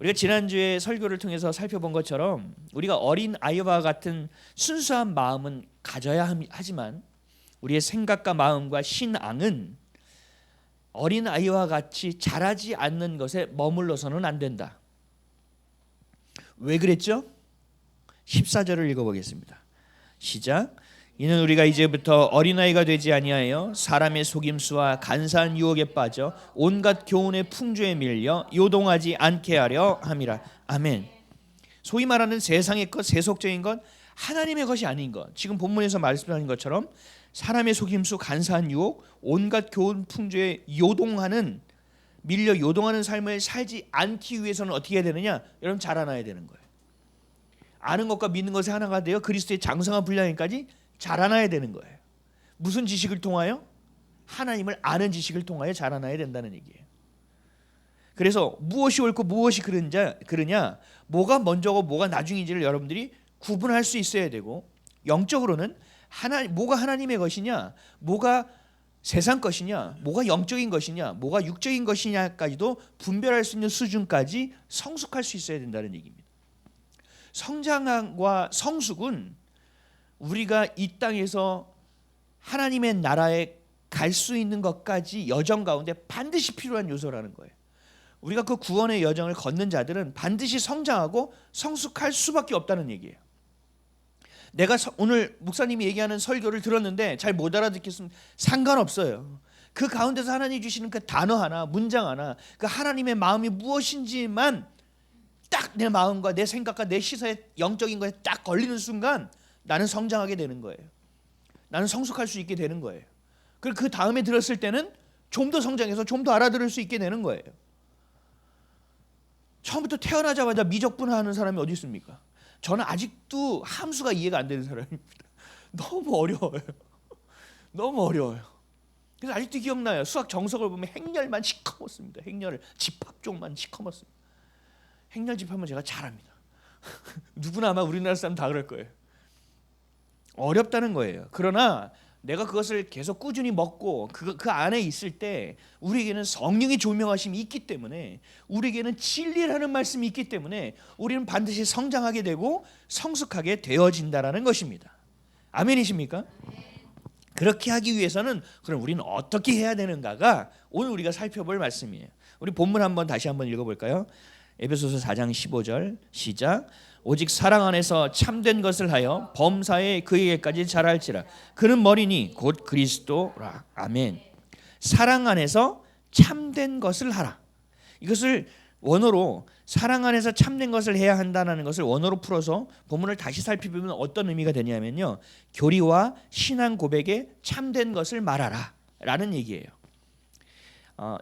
우리가 지난주에 설교를 통해서 살펴본 것처럼 우리가 어린 아이와 같은 순수한 마음은 가져야 하지만 우리의 생각과 마음과 신앙은 어린 아이와 같이 자라지 않는 것에 머물러서는 안 된다. 왜 그랬죠? 14절을 읽어보겠습니다. 시작. 이는 우리가 이제부터 어린아이가 되지 아니하여 사람의 속임수와 간사한 유혹에 빠져 온갖 교훈의 풍조에 밀려 요동하지 않게 하려 함이라. 아멘. 소위 말하는 세상의 것, 세속적인 것, 하나님의 것이 아닌 것, 지금 본문에서 말씀하신 것처럼 사람의 속임수, 간사한 유혹, 온갖 교훈 풍조에 밀려 요동하는 삶을 살지 않기 위해서는 어떻게 해야 되느냐? 여러분 자라나야 되는 거예요. 아는 것과 믿는 것이 하나가 되어 그리스도의 장성한 분량까지 자라나야 되는 거예요. 무슨 지식을 통하여? 하나님을 아는 지식을 통하여 자라나야 된다는 얘기예요. 그래서 무엇이 옳고 무엇이 그르냐, 뭐가 먼저고 뭐가 나중인지를 여러분들이 구분할 수 있어야 되고, 영적으로는 뭐가 하나님의 것이냐, 뭐가 세상 것이냐, 뭐가 영적인 것이냐, 뭐가 육적인 것이냐까지도 분별할 수 있는 수준까지 성숙할 수 있어야 된다는 얘기입니다. 성장과 성숙은 우리가 이 땅에서 하나님의 나라에 갈 수 있는 것까지 여정 가운데 반드시 필요한 요소라는 거예요. 우리가 그 구원의 여정을 걷는 자들은 반드시 성장하고 성숙할 수밖에 없다는 얘기예요. 내가 오늘 목사님이 얘기하는 설교를 들었는데 잘 못 알아듣겠으면 상관없어요. 그 가운데서 하나님이 주시는 그 단어 하나, 문장 하나, 그 하나님의 마음이 무엇인지만 딱 내 마음과 내 생각과 내 시선에 영적인 거에 딱 걸리는 순간 나는 성장하게 되는 거예요. 나는 성숙할 수 있게 되는 거예요. 그리고 그 다음에 들었을 때는 좀 더 성장해서 좀 더 알아들을 수 있게 되는 거예요. 처음부터 태어나자마자 미적분하는 사람이 어디 있습니까? 저는 아직도 함수가 이해가 안 되는 사람입니다. 너무 어려워요. 너무 어려워요. 그래서 아직도 기억나요. 수학 정석을 보면 행렬만 시커멓습니다. 행렬을 집합 쪽만 시커멓습니다. 행렬 집합은 제가 잘합니다. 누구나 아마 우리나라 사람 다 그럴 거예요. 어렵다는 거예요. 그러나 내가 그것을 계속 꾸준히 먹고 그 안에 있을 때 우리에게는 성령의 조명하심이 있기 때문에, 우리에게는 진리라는 말씀이 있기 때문에 우리는 반드시 성장하게 되고 성숙하게 되어진다라는 것입니다. 아멘이십니까? 그렇게 하기 위해서는 그럼 우리는 어떻게 해야 되는가가 오늘 우리가 살펴볼 말씀이에요. 우리 본문 다시 한번 읽어볼까요? 에베소서 4장 15절 시작. 오직 사랑 안에서 참된 것을 하여 범사에 그에게까지 자랄지라. 그는 머리니 곧 그리스도라. 아멘. 사랑 안에서 참된 것을 하라. 이것을 원어로 사랑 안에서 참된 것을 해야 한다는 것을 원어로 풀어서 본문을 다시 살펴보면 어떤 의미가 되냐면요, 교리와 신앙 고백에 참된 것을 말하라 라는 얘기예요.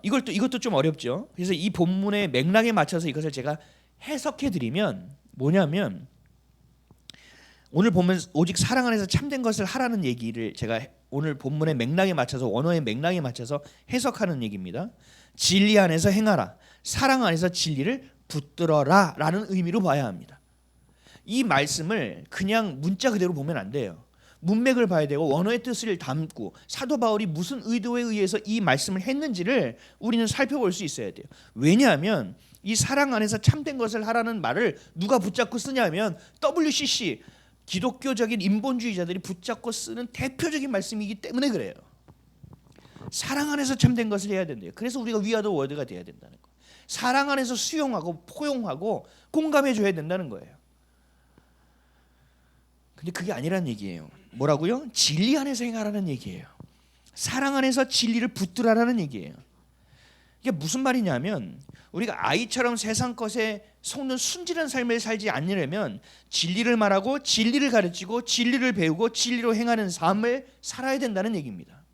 이것도 좀 어렵죠. 그래서 이 본문의 맥락에 맞춰서 이것을 제가 해석해 드리면 뭐냐면, 오늘 보면 오직 사랑 안에서 참된 것을 하라는 얘기를 제가 오늘 본문의 맥락에 맞춰서, 원어의 맥락에 맞춰서 해석하는 얘기입니다. 진리 안에서 행하라, 사랑 안에서 진리를 붙들어라 라는 의미로 봐야 합니다. 이 말씀을 그냥 문자 그대로 보면 안 돼요. 문맥을 봐야 되고 원어의 뜻을 담고 사도 바울이 무슨 의도에 의해서 이 말씀을 했는지를 우리는 살펴볼 수 있어야 돼요. 왜냐하면 이 사랑 안에서 참된 것을 하라는 말을 누가 붙잡고 쓰냐면 WCC, 기독교적인 인본주의자들이 붙잡고 쓰는 대표적인 말씀이기 때문에 그래요. 사랑 안에서 참된 것을 해야 된대요. 그래서 우리가 위아더 워드가 돼야 된다는 거예요. 사랑 안에서 수용하고 포용하고 공감해 줘야 된다는 거예요. 근데 그게 아니란 얘기예요. 뭐라고요? 진리 안에서 행하라는 얘기예요. 사랑 안에서 진리를 붙들라는 얘기예요. 이게 무슨 말이냐면, 우리가 아이처럼 세상 것에 속는 순진한 삶을 살지 않으려면 진리를 말하고 진리를 가르치고 진리를 배우고 진리로 행하는 삶을 살아야 된다는 얘기입니다.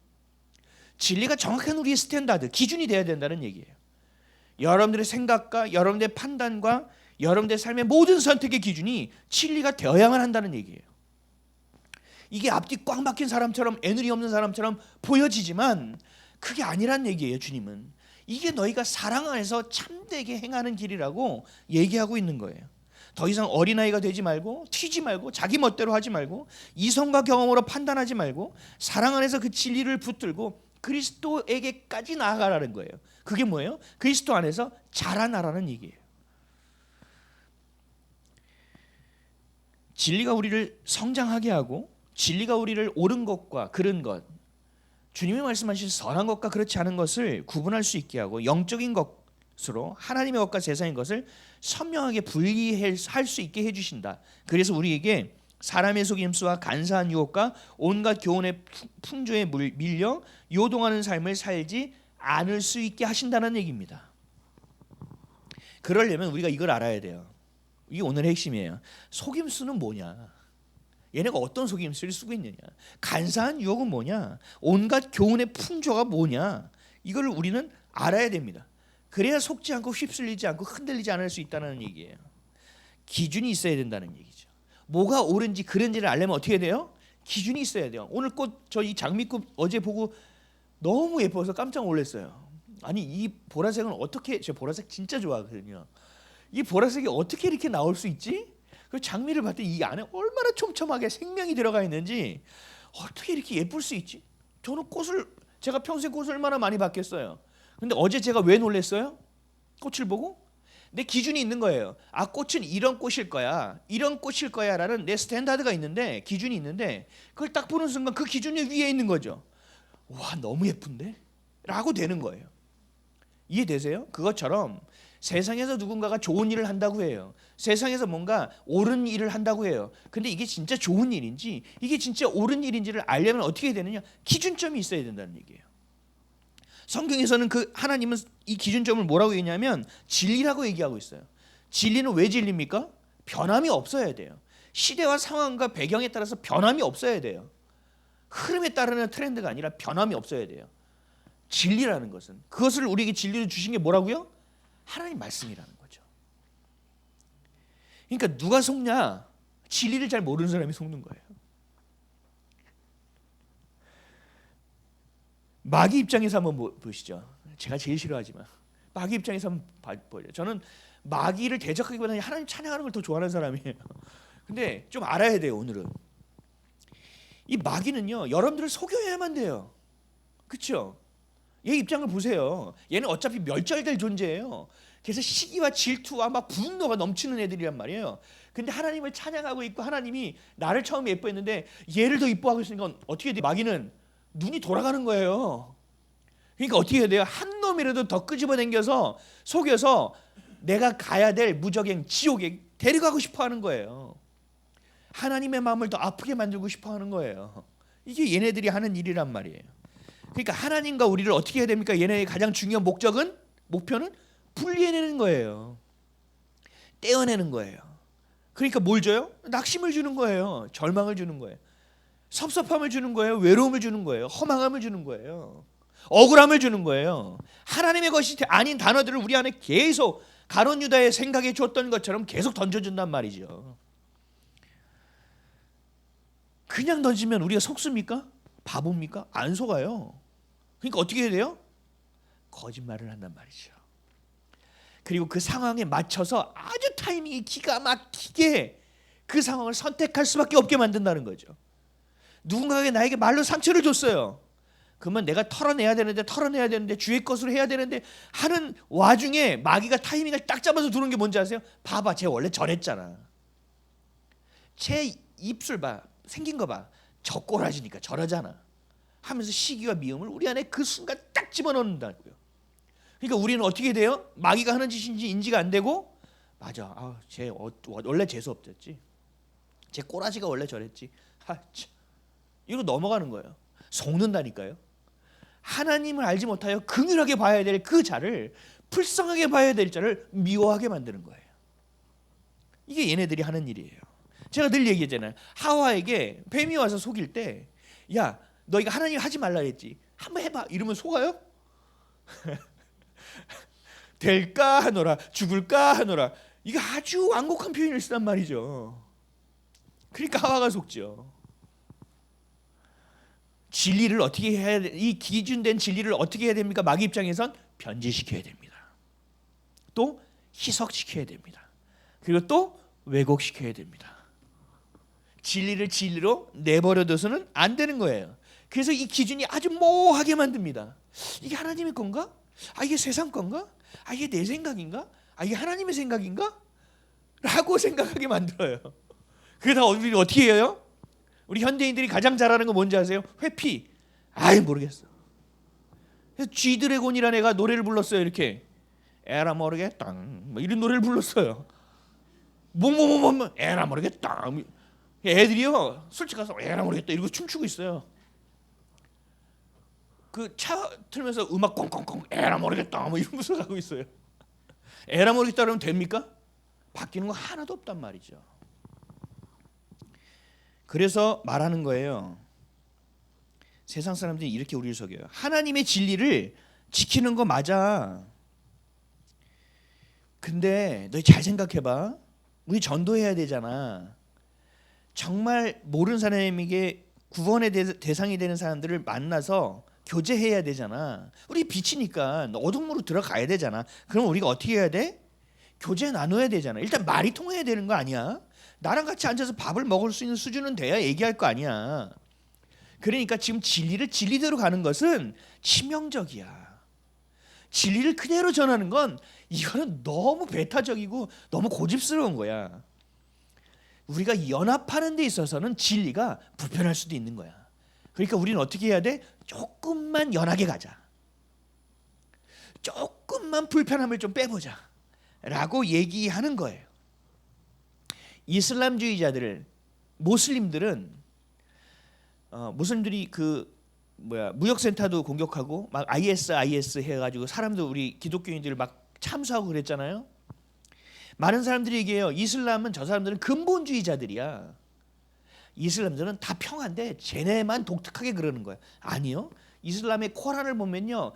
진리가 정확한 우리의 스탠다드, 기준이 돼야 된다는 얘기예요. 여러분들의 생각과 여러분들의 판단과 여러분들의 삶의 모든 선택의 기준이 진리가 되어야만 한다는 얘기예요. 이게 앞뒤 꽉 막힌 사람처럼, 애누리 없는 사람처럼 보여지지만 그게 아니란 얘기예요. 주님은 이게 너희가 사랑 안에서 참되게 행하는 길이라고 얘기하고 있는 거예요. 더 이상 어린아이가 되지 말고, 튀지 말고, 자기 멋대로 하지 말고, 이성과 경험으로 판단하지 말고 사랑 안에서 그 진리를 붙들고 그리스도에게까지 나아가라는 거예요. 그게 뭐예요? 그리스도 안에서 자라나라는 얘기예요. 진리가 우리를 성장하게 하고 진리가 우리를 옳은 것과 그른 것, 주님이 말씀하신 선한 것과 그렇지 않은 것을 구분할 수 있게 하고 영적인 것으로 하나님의 것과 세상의 것을 선명하게 분리할 수 있게 해주신다. 그래서 우리에게 사람의 속임수와 간사한 유혹과 온갖 교훈의 풍조에 밀려 요동하는 삶을 살지 않을 수 있게 하신다는 얘기입니다. 그러려면 우리가 이걸 알아야 돼요. 이게 오늘의 핵심이에요. 속임수는 뭐냐? 얘네가 어떤 속임수를 쓰고 있느냐? 간사한 유혹은 뭐냐? 온갖 교훈의 풍조가 뭐냐? 이걸 우리는 알아야 됩니다. 그래야 속지 않고 휩쓸리지 않고 흔들리지 않을 수 있다는 얘기예요. 기준이 있어야 된다는 얘기죠. 뭐가 옳은지 그른지를 알려면 어떻게 돼요? 기준이 있어야 돼요. 오늘 꽃 저 이 장미꽃 어제 보고 너무 예뻐서 깜짝 놀랐어요. 아니 이 보라색은 어떻게, 저 보라색 진짜 좋아하거든요. 이 보라색이 어떻게 이렇게 나올 수 있지? 그 장미를 봤더니 이 안에 얼마나 촘촘하게 생명이 들어가 있는지 어떻게 이렇게 예쁠 수 있지? 저는 꽃을 제가 평생 꽃을 얼마나 많이 봤겠어요. 근데 어제 제가 왜 놀랐어요? 꽃을 보고 내 기준이 있는 거예요. 아 꽃은 이런 꽃일 거야, 이런 꽃일 거야라는 내 스탠다드가 있는데 기준이 있는데 그걸 딱 보는 순간 그 기준이 위에 있는 거죠. 와 너무 예쁜데? 라고 되는 거예요. 이해되세요? 그것처럼 세상에서 누군가가 좋은 일을 한다고 해요. 세상에서 뭔가 옳은 일을 한다고 해요. 근데 이게 진짜 좋은 일인지 이게 진짜 옳은 일인지를 알려면 어떻게 되느냐? 기준점이 있어야 된다는 얘기예요. 성경에서는 그 하나님은 이 기준점을 뭐라고 얘기하냐면 진리라고 얘기하고 있어요. 진리는 왜 진리입니까? 변함이 없어야 돼요. 시대와 상황과 배경에 따라서 변함이 없어야 돼요. 흐름에 따르는 트렌드가 아니라 변함이 없어야 돼요. 진리라는 것은 그것을 우리에게 진리를 주신 게 뭐라고요? 하나님 말씀이라는 거죠. 그러니까 누가 속냐? 진리를 잘 모르는 사람이 속는 거예요. 마귀 입장에서 한번 보시죠. 제가 제일 싫어하지만 마귀 입장에서 한번 보죠. 저는 마귀를 대적하기보다는 하나님 찬양하는 걸 더 좋아하는 사람이에요. 근데 좀 알아야 돼요. 오늘은 이 마귀는요 여러분들을 속여야만 돼요. 그렇죠? 얘 입장을 보세요. 얘는 어차피 멸절될 존재예요. 그래서 시기와 질투와 막 분노가 넘치는 애들이란 말이에요. 근데 하나님을 찬양하고 있고 하나님이 나를 처음에 예뻐했는데 얘를 더 이뻐하고 있으니까 어떻게 돼? 마귀는 눈이 돌아가는 거예요. 그러니까 어떻게 해야 돼요? 한 놈이라도 더 끄집어당겨서 속여서 내가 가야 될 무적행 지옥에 데려가고 싶어하는 거예요. 하나님의 마음을 더 아프게 만들고 싶어하는 거예요. 이게 얘네들이 하는 일이란 말이에요. 그러니까 하나님과 우리를 어떻게 해야 됩니까? 얘네의 가장 중요한 목표는 분리해내는 거예요. 떼어내는 거예요. 그러니까 뭘 줘요? 낙심을 주는 거예요. 절망을 주는 거예요. 섭섭함을 주는 거예요. 외로움을 주는 거예요. 허망함을 주는 거예요. 억울함을 주는 거예요. 하나님의 것이 아닌 단어들을 우리 안에 계속 가룟 유다의 생각에 줬던 것처럼 계속 던져준단 말이죠. 그냥 던지면 우리가 속습니까? 바보입니까? 안 속아요. 그러니까 어떻게 해야 돼요? 거짓말을 한단 말이죠. 그리고 그 상황에 맞춰서 아주 타이밍이 기가 막히게 그 상황을 선택할 수밖에 없게 만든다는 거죠. 누군가가 나에게 말로 상처를 줬어요. 그러면 내가 털어내야 되는데 주의 것으로 해야 되는데 하는 와중에 마귀가 타이밍을 딱 잡아서 두는 게 뭔지 아세요? 봐봐, 쟤 원래 저랬잖아. 쟤 입술 봐, 생긴 거 봐, 저 꼬라지니까 저러잖아 하면서 시기와 미움을 우리 안에 그 순간 딱 집어넣는다고요. 그러니까 우리는 어떻게 돼요? 마귀가 하는 짓인지 인지가 안 되고 맞아, 쟤 원래 재수 없었지, 쟤 꼬라지가 원래 저랬지, 이거 넘어가는 거예요. 속는다니까요. 하나님을 알지 못하여 긍휼하게 봐야 될 그 자를, 불쌍하게 봐야 될 자를 미워하게 만드는 거예요. 이게 얘네들이 하는 일이에요. 제가 늘 얘기했잖아요. 하와에게 뱀이 와서 속일 때, 야, 너 이거 하나님 하지 말라 그랬지, 한번 해봐 이러면 속아요? 될까 하노라, 죽을까 하노라. 이게 아주 완곡한 표현을 쓰단 말이죠. 그러니까 하와가 속죠. 진리를 어떻게 해야 돼? 이 기준된 진리를 어떻게 해야 됩니까? 마귀 입장에선 변질시켜야 됩니다. 또 희석시켜야 됩니다. 그리고 또 왜곡시켜야 됩니다. 진리를 진리로 내버려둬서는 안 되는 거예요. 그래서 이 기준이 아주 모호하게 만듭니다. 이게 하나님의 건가? 이게 세상 건가? 이게 내 생각인가? 이게 하나님의 생각인가? 라고 생각하게 만들어요. 그래서 우리 어떻게 해요? 우리 현대인들이 가장 잘하는 거 뭔지 아세요? 회피. 아이 모르겠어. 그래서 G드래곤이라는 애가 노래를 불렀어요. 이렇게 에라 모르겠다 뭐 이런 노래를 불렀어요. 뭐뭐뭐뭐 에라 모르겠다. 애들이요 술집 가서 에라 모르겠다 이러고 춤추고 있어요. 그 차 틀면서 음악 꽁꽁꽁 에라 모르겠다 뭐 이러면서 가고 있어요. 에라 모르겠다 그러면 됩니까? 바뀌는 거 하나도 없단 말이죠. 그래서 말하는 거예요. 세상 사람들이 이렇게 우리를 속여요. 하나님의 진리를 지키는 거 맞아. 근데 너 잘 생각해봐. 우리 전도해야 되잖아. 정말 모르는 사람에게 구원의 대상이 되는 사람들을 만나서 교제해야 되잖아. 우리 빛이니까 어둠으로 들어가야 되잖아. 그럼 우리가 어떻게 해야 돼? 교제 나눠야 되잖아. 일단 말이 통해야 되는 거 아니야? 나랑 같이 앉아서 밥을 먹을 수 있는 수준은 돼야 얘기할 거 아니야. 그러니까 지금 진리를 진리대로 가는 것은 치명적이야. 진리를 그대로 전하는 건 이거는 너무 배타적이고 너무 고집스러운 거야. 우리가 연합하는 데 있어서는 진리가 불편할 수도 있는 거야. 그러니까 우리는 어떻게 해야 돼? 조금만 연하게 가자. 조금만 불편함을 좀 빼보자 라고 얘기하는 거예요. 이슬람주의자들, 모슬림들은 모슬림들이 무역센터도 공격하고 막 IS 해가지고 사람들 우리 기독교인들을 막 참수하고 그랬잖아요. 많은 사람들이 얘기해요. 이슬람은 저 사람들은 근본주의자들이야. 이슬람들은 다 평화인데 쟤네만 독특하게 그러는 거야. 아니요. 이슬람의 코란을 보면요.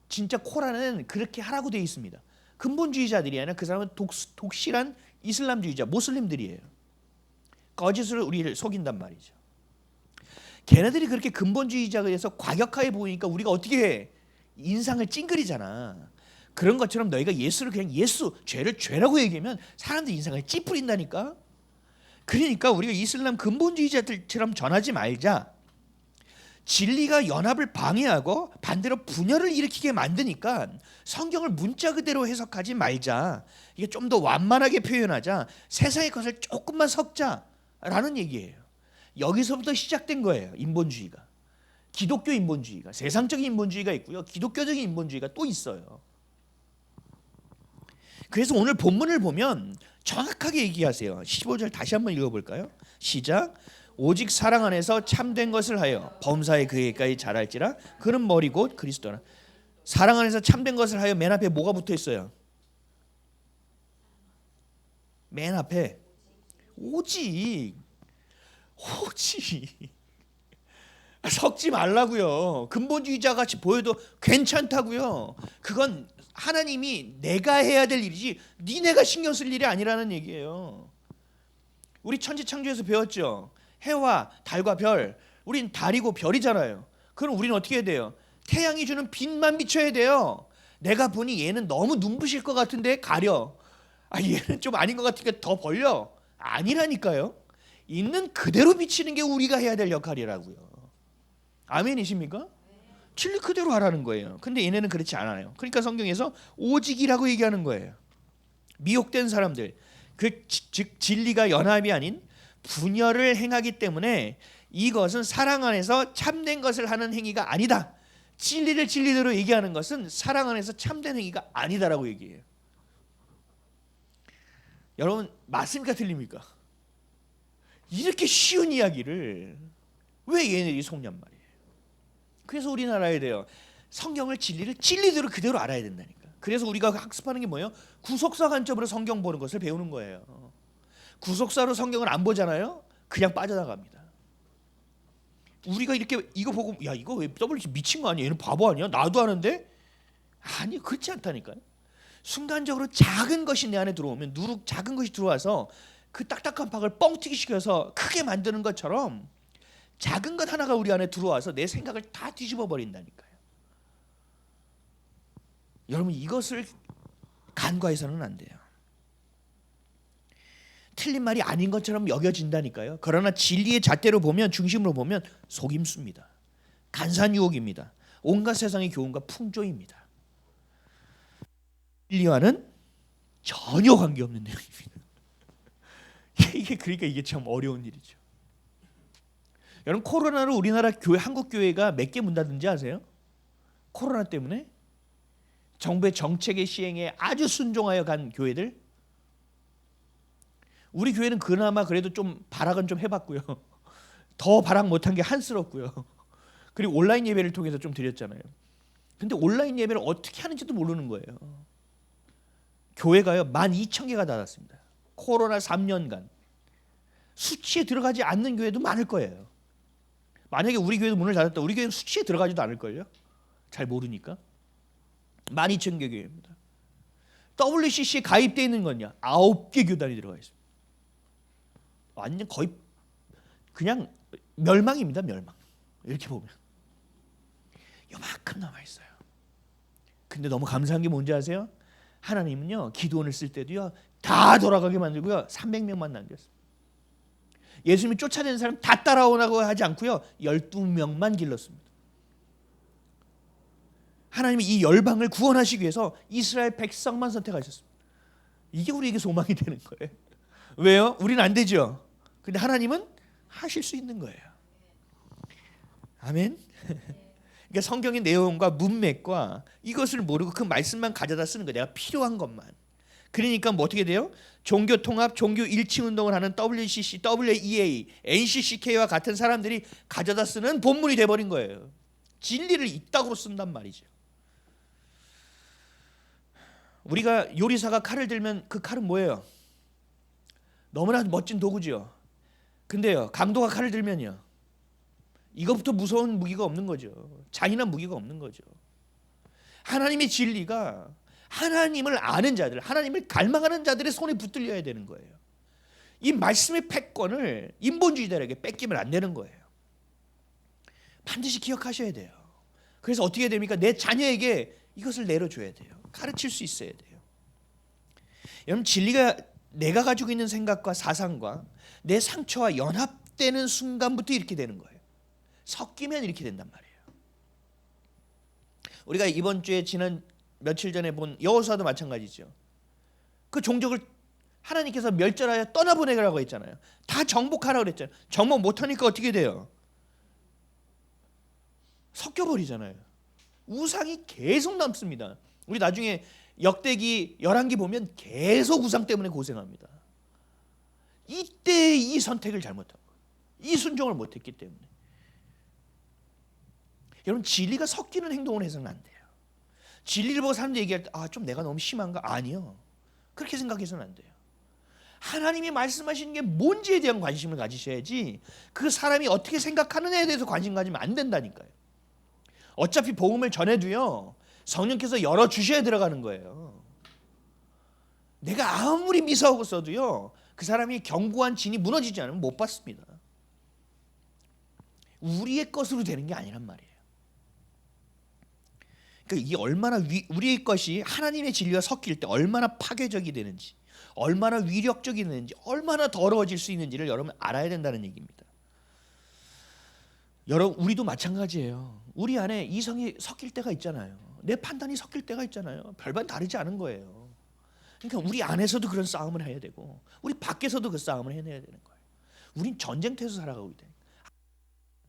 진짜 코란은 그렇게 하라고 되어 있습니다. 근본주의자들이 아니라 그 사람은 독실한 이슬람주의자, 모슬림들이에요. 거짓으로 우리를 속인단 말이죠. 걔네들이 그렇게 근본주의자가 돼서 과격하게 보이니까 우리가 어떻게 해? 인상을 찡그리잖아. 그런 것처럼 너희가 예수를 그냥 예수, 죄를 죄라고 얘기하면 사람들 인상을 찌푸린다니까. 그러니까 우리가 이슬람 근본주의자들처럼 전하지 말자. 진리가 연합을 방해하고 반대로 분열을 일으키게 만드니까 성경을 문자 그대로 해석하지 말자. 이게 좀 더 완만하게 표현하자. 세상의 것을 조금만 섞자라는 얘기예요. 여기서부터 시작된 거예요. 인본주의가. 기독교 인본주의가. 세상적인 인본주의가 있고요. 기독교적인 인본주의가 또 있어요. 그래서 오늘 본문을 보면 정확하게 얘기하세요. 15절 다시 한번 읽어볼까요? 시작. 오직 사랑 안에서 참된 것을 하여 범사에 그에게까지 자랄지라. 그는 머리 곧 그리스도라. 사랑 안에서 참된 것을 하여 맨 앞에 뭐가 붙어 있어요? 맨 앞에 오직 섞지 말라고요. 근본주의자 같이 보여도 괜찮다고요. 그건 하나님이 내가 해야 될 일이지 니네가 신경 쓸 일이 아니라는 얘기예요. 우리 천지창조에서 배웠죠. 해와 달과 별, 우린 달이고 별이잖아요. 그럼 우리는 어떻게 해야 돼요? 태양이 주는 빛만 비춰야 돼요. 내가 보니 얘는 너무 눈부실 것 같은데 가려. 얘는 좀 아닌 것 같으니까 더 벌려. 아니라니까요. 있는 그대로 비치는 게 우리가 해야 될 역할이라고요. 아멘이십니까? 진리 그대로 하라는 거예요. 근데 얘네는 그렇지 않아요. 그러니까 성경에서 오직이라고 얘기하는 거예요. 미혹된 사람들, 즉 진리가 연합이 아닌 분열을 행하기 때문에 이것은 사랑 안에서 참된 것을 하는 행위가 아니다. 진리를 진리대로 얘기하는 것은 사랑 안에서 참된 행위가 아니다라고 얘기해요. 여러분 맞습니까 틀립니까? 이렇게 쉬운 이야기를 왜 얘네들이 속냔 말이에요. 그래서 우리나라에 대해 성경을 진리를 진리대로 그대로 알아야 된다니까. 그래서 우리가 학습하는 게 뭐예요? 구속사 관점으로 성경 보는 것을 배우는 거예요. 구속사로 성경을 안 보잖아요. 그냥 빠져나갑니다. 우리가 이렇게 이거 보고 야 이거 왜 WC 미친 거 아니야? 얘는 바보 아니야? 나도 아는데? 아니 그렇지 않다니까요. 순간적으로 작은 것이 내 안에 들어오면 작은 것이 들어와서 그 딱딱한 팍을 뻥튀기 시켜서 크게 만드는 것처럼 작은 것 하나가 우리 안에 들어와서 내 생각을 다 뒤집어 버린다니까요. 여러분 이것을 간과해서는 안 돼요. 틀린 말이 아닌 것처럼 여겨진다니까요. 그러나 진리의 잣대로 보면 중심으로 보면 속임수입니다. 간사한 유혹입니다. 온갖 세상의 교훈과 풍조입니다. 진리와는 전혀 관계없는 내용입니다. 그러니까 이게 참 어려운 일이죠. 여러분, 코로나로 우리나라 교회, 한국 교회가 몇 개 문 닫은지 아세요? 코로나 때문에 정부의 정책의 시행에 아주 순종하여 간 교회들. 우리 교회는 그나마 그래도 좀 발악은 좀 해봤고요. 더 발악 못한 게 한스럽고요. 그리고 온라인 예배를 통해서 좀 드렸잖아요. 근데 온라인 예배를 어떻게 하는지도 모르는 거예요. 교회가요 12,000개가 닫았습니다. 코로나 3년간. 수치에 들어가지 않는 교회도 많을 거예요. 만약에 우리 교회도 문을 닫았다, 우리 교회는 수치에 들어가지도 않을걸요. 잘 모르니까. 12,000개 교회입니다. WCC에 가입되어 있는 건요 9개 교단이 들어가 있습니다. 완전 거의 그냥 멸망입니다. 멸망. 이렇게 보면 요만큼 남아있어요. 근데 너무 감사한 게 뭔지 아세요? 하나님은요 기도원을 쓸 때도요 다 돌아가게 만들고요 300명만 남겼습니다. 예수님이 쫓아내는 사람 다 따라오라고 하지 않고요 12명만 길렀습니다. 하나님이 이 열방을 구원하시기 위해서 이스라엘 백성만 선택하셨습니다. 이게 우리에게 소망이 되는 거예요. 왜요? 우리는 안 되죠. 근데 하나님은 하실 수 있는 거예요. 아멘. 그러니까 성경의 내용과 문맥과 이것을 모르고 그 말씀만 가져다 쓰는 거예요. 내가 필요한 것만. 그러니까 뭐 어떻게 돼요? 종교 통합, 종교 일치 운동을 하는 WCC, WEA, NCCK와 같은 사람들이 가져다 쓰는 본문이 돼버린 거예요. 진리를 이따구로 쓴단 말이죠. 우리가 요리사가 칼을 들면 그 칼은 뭐예요? 너무나 멋진 도구죠. 근데요 강도가 칼을 들면요 이것부터 무서운 무기가 없는 거죠. 잔인한 무기가 없는 거죠. 하나님의 진리가 하나님을 아는 자들, 하나님을 갈망하는 자들의 손에 붙들려야 되는 거예요. 이 말씀의 패권을 인본주의자에게 뺏기면 안 되는 거예요. 반드시 기억하셔야 돼요. 그래서 어떻게 됩니까? 내 자녀에게 이것을 내려줘야 돼요. 가르칠 수 있어야 돼요. 여러분, 진리가 내가 가지고 있는 생각과 사상과 내 상처와 연합되는 순간부터 이렇게 되는 거예요. 섞이면 이렇게 된단 말이에요. 우리가 이번 주에 지난 며칠 전에 본 여호수아도 마찬가지죠. 그 종족을 하나님께서 멸절하여 떠나보내라고 했잖아요. 다 정복하라고 그랬잖아요. 정복 못하니까 어떻게 돼요? 섞여버리잖아요. 우상이 계속 남습니다. 우리 나중에 역대기 11기 보면 계속 우상 때문에 고생합니다. 이때 이 선택을 잘못한 거예요. 이 순종을 못했기 때문에. 여러분, 진리가 섞이는 행동을 해서는 안 돼요. 진리를 보고 사람들이 얘기할 때 좀 내가 너무 심한가? 아니요. 그렇게 생각해서는 안 돼요. 하나님이 말씀하시는 게 뭔지에 대한 관심을 가지셔야지 그 사람이 어떻게 생각하느냐에 대해서 관심 가지면 안 된다니까요. 어차피 복음을 전해도요 성령께서 열어주셔야 들어가는 거예요. 내가 아무리 미사하고 써도요 그 사람이 견고한 진이 무너지지 않으면 못 받습니다. 우리의 것으로 되는 게 아니란 말이에요. 그러니까 이게 얼마나 우리의 것이 하나님의 진리와 섞일 때 얼마나 파괴적이 되는지, 얼마나 위력적이 되는지, 얼마나 더러워질 수 있는지를 여러분 알아야 된다는 얘기입니다. 여러분, 우리도 마찬가지예요. 우리 안에 이성이 섞일 때가 있잖아요. 내 판단이 섞일 때가 있잖아요. 별반 다르지 않은 거예요. 그러니까 우리 안에서도 그런 싸움을 해야 되고 우리 밖에서도 그 싸움을 해내야 되는 거예요. 우린 전쟁터에서 살아가고 있다.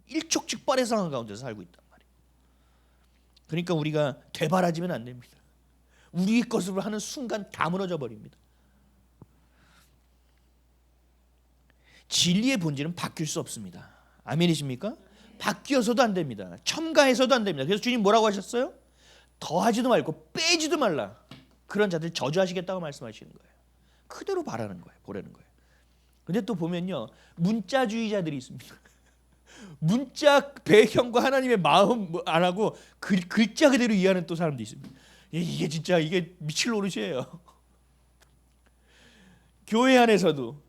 일촉즉발의 상황 가운데서 살고 있단 말이에요. 그러니까 우리가 되바라지면 안 됩니다. 우리의 것으로 하는 순간 다 무너져 버립니다. 진리의 본질은 바뀔 수 없습니다. 아멘이십니까? 바뀌어서도 안 됩니다. 첨가해서도 안 됩니다. 그래서 주님 뭐라고 하셨어요? 더하지도 말고 빼지도 말라. 그런 자들 저주하시겠다고 말씀하시는 거예요. 그대로 바라는 거예요. 보라는 거예요. 근데 또 보면요 문자주의자들이 있습니다. 문자 배경과 하나님의 마음 안 하고 글자 그대로 이해하는 또 사람도 있습니다. 이게 진짜 이게 미칠 노릇이에요. 교회 안에서도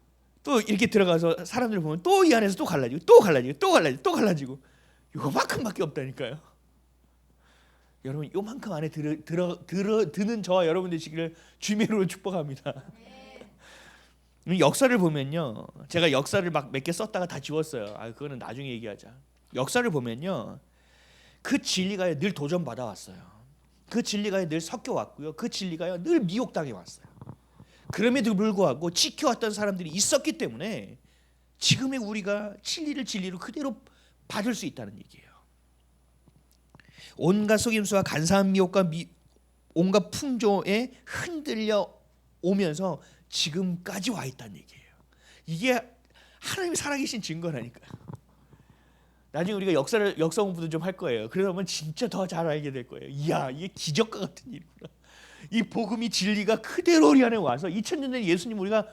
또 이렇게 들어가서 사람들 보면 또 이 안에서 또 갈라지고 또 갈라지고 또 갈라지고 또 갈라지고 요만큼밖에 없다니까요. 여러분 요만큼 안에 드는 저와 여러분 되시기를 주님으로 축복합니다. 역사를 보면요, 제가 역사를 막 몇 개 썼다가 다 지웠어요. 그거는 나중에 얘기하자. 역사를 보면요, 그 진리가 늘 도전받아 왔어요. 그 진리가 늘 섞여 왔고요. 그 진리가 늘 미혹당해 왔어요. 그럼에도 불구하고 지켜왔던 사람들이 있었기 때문에 지금의 우리가 진리를 진리로 그대로 받을 수 있다는 얘기예요. 온갖 속임수와 간사한 미혹과 온갖 풍조에 흔들려 오면서 지금까지 와 있다는 얘기예요. 이게 하나님이 살아계신 증거라니까요. 나중에 우리가 역사 공부도 좀 할 거예요. 그러면 진짜 더 잘 알게 될 거예요. 이야, 이게 기적과 같은 일이구나. 이 복음이 진리가 그대로 우리 안에 와서 2000년 된 예수님 우리가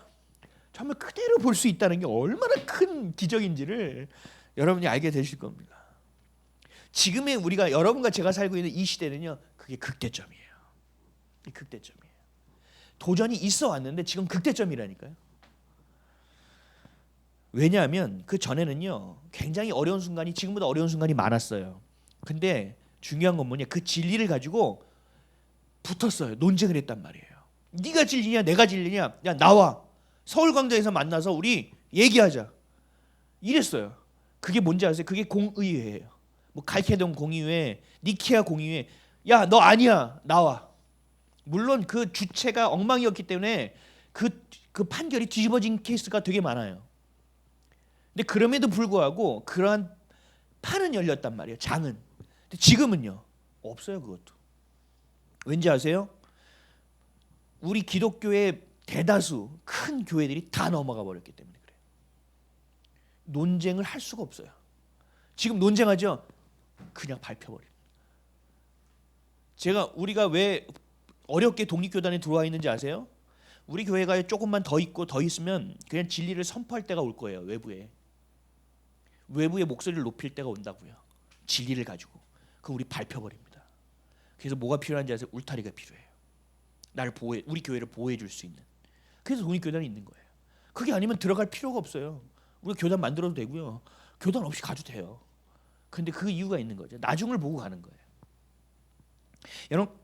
정말 그대로 볼 수 있다는 게 얼마나 큰 기적인지를 여러분이 알게 되실 겁니다. 지금의 우리가 여러분과 제가 살고 있는 이 시대는요, 그게 극대점이에요. 이 극대점이에요. 도전이 있어 왔는데 지금 극대점이라니까요. 왜냐하면 그 전에는요, 굉장히 어려운 순간이 지금보다 어려운 순간이 많았어요. 근데 중요한 건 뭐냐, 그 진리를 가지고 붙었어요. 논쟁을 했단 말이에요. 네가 진리냐 내가 진리냐, 야 나와 서울광장에서 만나서 우리 얘기하자 이랬어요. 그게 뭔지 아세요? 그게 공의회예요. 뭐 갈케돈 공의회, 니케아 공의회. 야 너 아니야, 나와. 물론 그 주체가 엉망이었기 때문에 그 판결이 뒤집어진 케이스가 되게 많아요. 근데 그럼에도 불구하고 그러한 판은 열렸단 말이에요. 장은. 근데 지금은요, 없어요. 그것도. 왠지 아세요? 우리 기독교의 대다수 큰 교회들이 다 넘어가 버렸기 때문에 그래요. 논쟁을 할 수가 없어요. 지금 논쟁하죠? 그냥 밟혀버려요. 우리가 왜 어렵게 독립교단에 들어와 있는지 아세요? 우리 교회가 조금만 더 있고 더 있으면 그냥 진리를 선포할 때가 올 거예요. 외부의 목소리를 높일 때가 온다고요. 진리를 가지고. 그거 우리 밟혀버립니다. 그래서 뭐가 필요한지 아세요? 울타리가 필요해요. 나를 보호해, 우리 교회를 보호해 줄 수 있는. 그래서 독립교단이 있는 거예요. 그게 아니면 들어갈 필요가 없어요. 우리가 교단 만들어도 되고요. 교단 없이 가도 돼요. 근데 그 이유가 있는 거죠. 나중을 보고 가는 거예요. 여러분,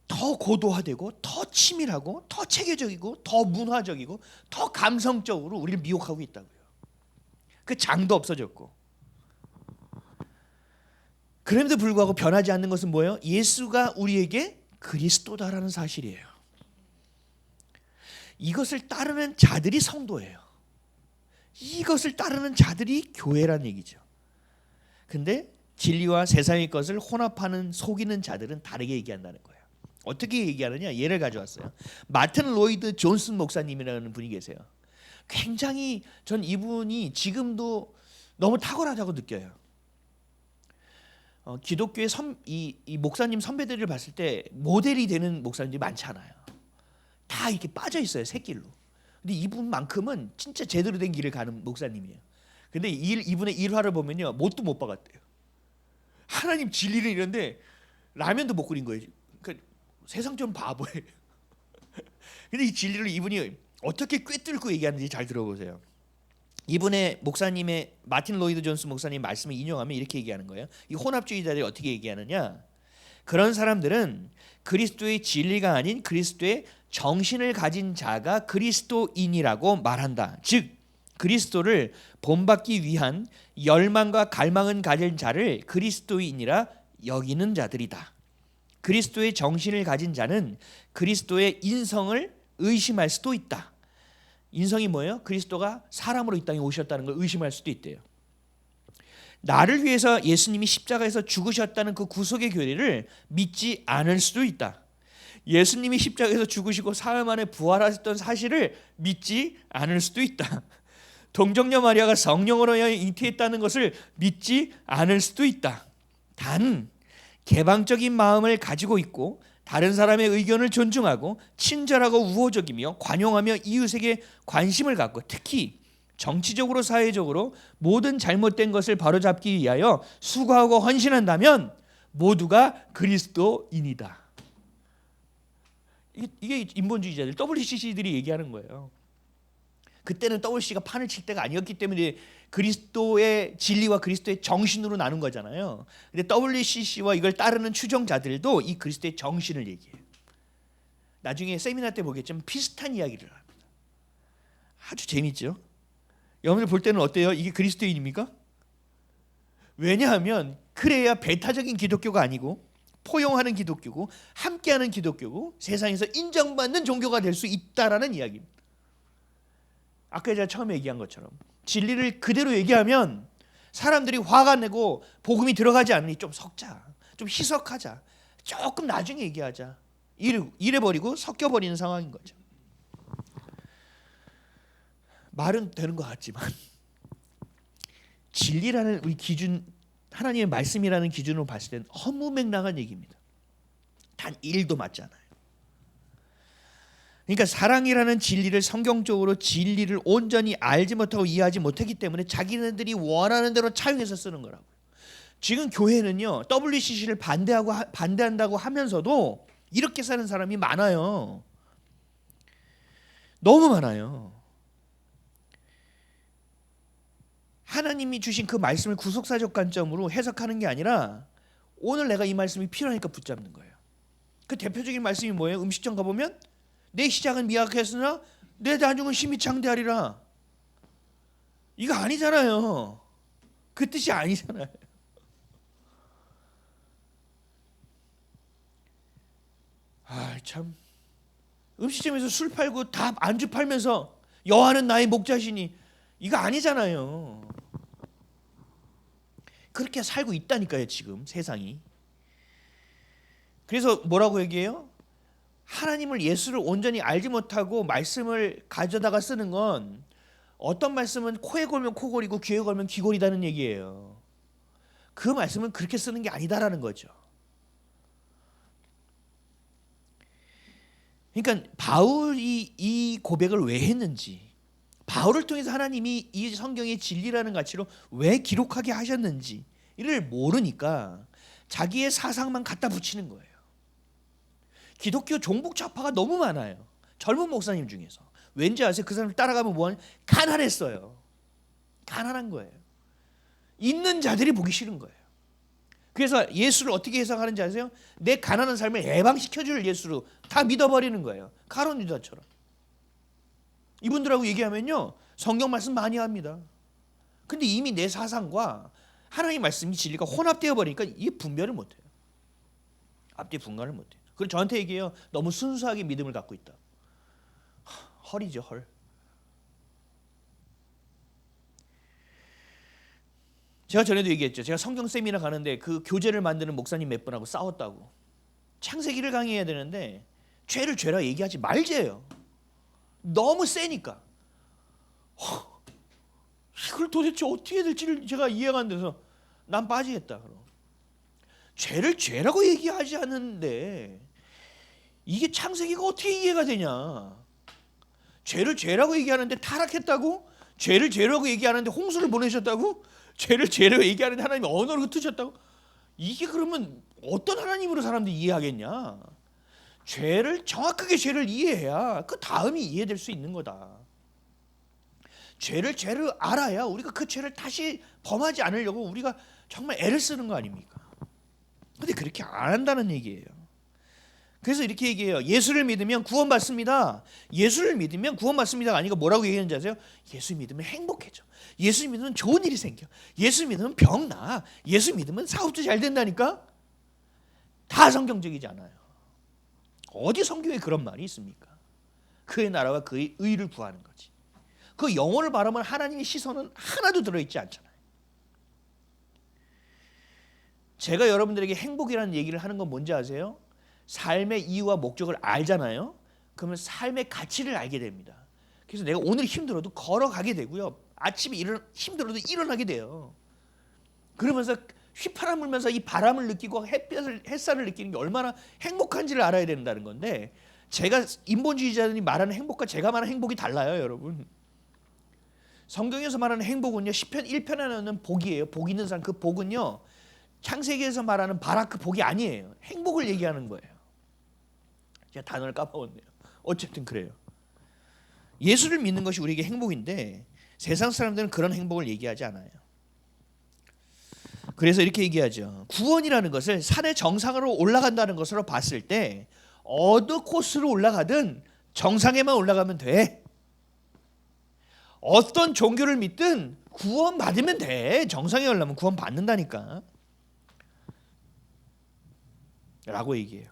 더 고도화되고 더 치밀하고 더 체계적이고 더 문화적이고 더 감성적으로 우리를 미혹하고 있다고요. 그 장도 없어졌고. 그럼에도 불구하고 변하지 않는 것은 뭐예요? 예수가 우리에게 그리스도다라는 사실이에요. 이것을 따르는 자들이 성도예요. 이것을 따르는 자들이 교회란 얘기죠. 근데 진리와 세상의 것을 혼합하는 속이는 자들은 다르게 얘기한다는 거예요. 어떻게 얘기하느냐? 예를 가져왔어요. 마틴 로이드 존슨 목사님이라는 분이 계세요. 굉장히 전 이분이 지금도 너무 탁월하다고 느껴요. 기독교의 이 목사님 선배들을 봤을 때 모델이 되는 목사님들이 많지 않아요. 다 이렇게 빠져 있어요, 새길로. 근데 이분만큼은 진짜 제대로 된 길을 가는 목사님이에요. 근데 이분의 일화를 보면요, 뭣도 못 박았대요. 하나님 진리는 이런데 라면도 못 끓인 거예요. 그러니까 세상 좀 바보예요. 근데 이 진리를 이분이 어떻게 꿰뚫고 얘기하는지 잘 들어보세요. 이분의 목사님의 마틴 로이드 존스 목사님 말씀을 인용하면 이렇게 얘기하는 거예요. 이 혼합주의자들이 어떻게 얘기하느냐? 그런 사람들은 그리스도의 진리가 아닌 그리스도의 정신을 가진 자가 그리스도인이라고 말한다. 즉 그리스도를 본받기 위한 열망과 갈망은 가진 자를 그리스도인이라 여기는 자들이다. 그리스도의 정신을 가진 자는 그리스도의 인성을 의심할 수도 있다. 인성이 뭐예요? 그리스도가 사람으로 이 땅에 오셨다는 걸 의심할 수도 있대요. 나를 위해서 예수님이 십자가에서 죽으셨다는 그 구속의 교리를 믿지 않을 수도 있다. 예수님이 십자가에서 죽으시고 사흘 만에 부활하셨던 사실을 믿지 않을 수도 있다. 동정녀 마리아가 성령으로 잉태했다는 것을 믿지 않을 수도 있다. 단 개방적인 마음을 가지고 있고 다른 사람의 의견을 존중하고 친절하고 우호적이며 관용하며 이웃에게 관심을 갖고 특히 정치적으로 사회적으로 모든 잘못된 것을 바로잡기 위하여 수고하고 헌신한다면 모두가 그리스도인이다. 이게 인본주의자들 WCC들이 얘기하는 거예요. 그때는 WCC가 판을 칠 때가 아니었기 때문에 그리스도의 진리와 그리스도의 정신으로 나눈 거잖아요. 근데 WCC와 이걸 따르는 추종자들도 이 그리스도의 정신을 얘기해요. 나중에 세미나 때 보겠지만 비슷한 이야기를 합니다. 아주 재밌죠? 여러분들 볼 때는 어때요? 이게 그리스도인입니까? 왜냐하면 그래야 배타적인 기독교가 아니고 포용하는 기독교고 함께하는 기독교고 세상에서 인정받는 종교가 될 수 있다라는 이야기입니다. 아까 제가 처음에 얘기한 것처럼 진리를 그대로 얘기하면 사람들이 화가 내고 복음이 들어가지 않으니 좀 섞자, 좀 희석하자, 조금 나중에 얘기하자 이래버리고 섞여버리는 상황인 거죠. 말은 되는 것 같지만 진리라는 우리 기준, 하나님의 말씀이라는 기준으로 봤을 때는 허무맹랑한 얘기입니다. 단 1도 맞지 않아요. 그러니까 사랑이라는 진리를 성경적으로 진리를 온전히 알지 못하고 이해하지 못했기 때문에 자기네들이 원하는 대로 차용해서 쓰는 거라고요. 지금 교회는요, WCC를 반대한다고 하면서도 이렇게 사는 사람이 많아요. 너무 많아요. 하나님이 주신 그 말씀을 구속사적 관점으로 해석하는 게 아니라 오늘 내가 이 말씀이 필요하니까 붙잡는 거예요. 그 대표적인 말씀이 뭐예요? 음식점 가보면 내 시작은 미약했으나 내 나중은 심히 창대하리라. 이거 아니잖아요. 그 뜻이 아니잖아요. 참, 음식점에서 술 팔고 다 안주 팔면서 여호와는 나의 목자시니 이거 아니잖아요. 그렇게 살고 있다니까요, 지금 세상이. 그래서 뭐라고 얘기해요? 하나님을, 예수를 온전히 알지 못하고 말씀을 가져다가 쓰는 건, 어떤 말씀은 코에 걸면 코골이고 귀에 걸면 귀골이다는 얘기예요. 그 말씀은 그렇게 쓰는 게 아니다라는 거죠. 그러니까 바울이 이 고백을 왜 했는지, 바울을 통해서 하나님이 이 성경의 진리라는 가치로 왜 기록하게 하셨는지 이를 모르니까 자기의 사상만 갖다 붙이는 거예요. 기독교 종북 좌파가 너무 많아요. 젊은 목사님 중에서. 왠지 아세요? 그 사람을 따라가면 뭐하냐? 가난했어요. 가난한 거예요. 있는 자들이 보기 싫은 거예요. 그래서 예수를 어떻게 해석하는지 아세요? 내 가난한 삶을 해방시켜줄 예수로 다 믿어버리는 거예요. 가룟 유다처럼. 이분들하고 얘기하면요, 성경 말씀 많이 합니다. 근데 이미 내 사상과 하나님의 말씀이 진리가 혼합되어 버리니까 이게 분별을 못해요. 앞뒤 분간을 못해요. 그리고 저한테 얘기해요. 너무 순수하게 믿음을 갖고 있다. 헐이죠, 헐. 제가 전에도 얘기했죠. 제가 성경 세미나 가는데 그 교재를 만드는 목사님 몇 분하고 싸웠다고. 창세기를 강의해야 되는데 죄를 죄라 얘기하지 말재요. 너무 세니까. 이걸 도대체 어떻게 해야 될지를 제가 이해가 안 돼서 난 빠지겠다. 그럼. 죄를 죄라고 얘기하지 않는데 이게 창세기가 어떻게 이해가 되냐. 죄를 죄라고 얘기하는데 타락했다고? 죄를 죄라고 얘기하는데 홍수를 보내셨다고? 죄를 죄라고 얘기하는데 하나님이 언어를 흩으셨다고? 이게 그러면 어떤 하나님으로 사람들이 이해하겠냐. 죄를 정확하게 죄를 이해해야 그 다음이 이해될 수 있는 거다. 죄를 알아야 우리가 그 죄를 다시 범하지 않으려고 우리가 정말 애를 쓰는 거 아닙니까? 근데 그렇게 안 한다는 얘기예요. 그래서 이렇게 얘기해요. 예수를 믿으면 구원받습니다. 예수를 믿으면 구원받습니다가 아니고 뭐라고 얘기하는지 아세요? 예수 믿으면 행복해져. 예수 믿으면 좋은 일이 생겨. 예수 믿으면 병 나. 예수 믿으면 사업도 잘 된다니까? 다 성경적이지 않아요. 어디 성경에 그런 말이 있습니까? 그의 나라와 그의 의를 구하는 거지. 그 영혼을 바라면 하나님의 시선은 하나도 들어있지 않잖아요. 제가 여러분들에게 행복이라는 얘기를 하는 건 뭔지 아세요? 삶의 이유와 목적을 알잖아요. 그러면 삶의 가치를 알게 됩니다. 그래서 내가 오늘 힘들어도 걸어가게 되고요. 아침에 힘들어도 일어나게 돼요. 그러면서 휘파람 불면서 이 바람을 느끼고 햇살을 느끼는 게 얼마나 행복한지를 알아야 된다는 건데, 제가 인본주의자들이 말하는 행복과 제가 말하는 행복이 달라요, 여러분. 성경에서 말하는 행복은요, 시편 1편에 나오는 복이에요. 복 있는 사람, 그 복은요, 창세기에서 말하는 바라크 복이 아니에요. 행복을 얘기하는 거예요. 제가 단어를 까먹었네요. 어쨌든 그래요. 예수를 믿는 것이 우리에게 행복인데 세상 사람들은 그런 행복을 얘기하지 않아요. 그래서 이렇게 얘기하죠. 구원이라는 것을 산의 정상으로 올라간다는 것으로 봤을 때 어느 코스로 올라가든 정상에만 올라가면 돼. 어떤 종교를 믿든 구원 받으면 돼. 정상에 올라가면 구원 받는다니까. 라고 얘기해요.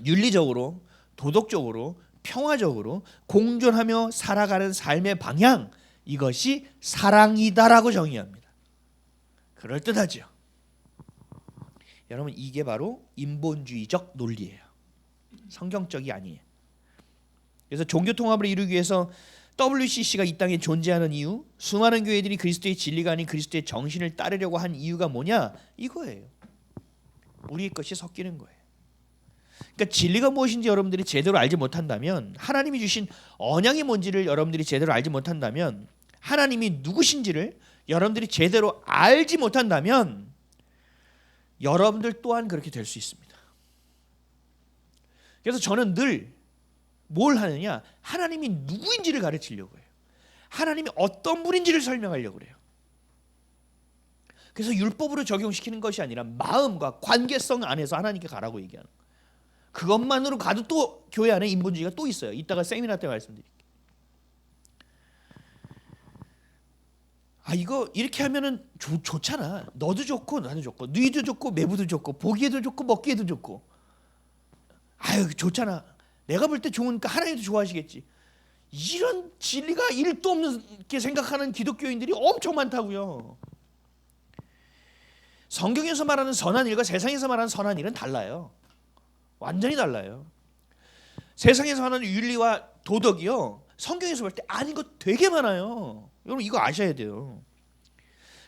윤리적으로, 도덕적으로, 평화적으로 공존하며 살아가는 삶의 방향, 이것이 사랑이다라고 정의합니다. 그럴듯하죠. 여러분, 이게 바로 인본주의적 논리예요. 성경적이 아니에요. 그래서 종교 통합을 이루기 위해서 WCC가 이 땅에 존재하는 이유, 수많은 교회들이 그리스도의 진리가 아닌 그리스도의 정신을 따르려고 한 이유가 뭐냐? 이거예요. 우리의 것이 섞이는 거예요. 그러니까 진리가 무엇인지 여러분들이 제대로 알지 못한다면, 하나님이 주신 언약이 뭔지를 여러분들이 제대로 알지 못한다면, 하나님이 누구신지를 여러분들이 제대로 알지 못한다면 여러분들 또한 그렇게 될 수 있습니다. 그래서 저는 늘 뭘 하느냐? 하나님이 누구인지를 가르치려고 해요. 하나님이 어떤 분인지를 설명하려고 해요. 그래서 율법으로 적용시키는 것이 아니라 마음과 관계성 안에서 하나님께 가라고 얘기하는 거예요. 그것만으로 가도 또 교회 안에 인본주의가 또 있어요. 이따가 세미나 때 말씀드릴게요. 이거 이렇게 하면은 좋잖아. 너도 좋고 나도 좋고 너희도 좋고 매부도 좋고 보기에도 좋고 먹기에도 좋고. 좋잖아. 내가 볼 때 좋으니까 하나님도 좋아하시겠지. 이런 진리가 1도 없는 생각하는 기독교인들이 엄청 많다고요. 성경에서 말하는 선한 일과 세상에서 말하는 선한 일은 달라요. 완전히 달라요. 세상에서 하는 윤리와 도덕이요, 성경에서 볼 때 아닌 것 되게 많아요. 여러분 이거 아셔야 돼요.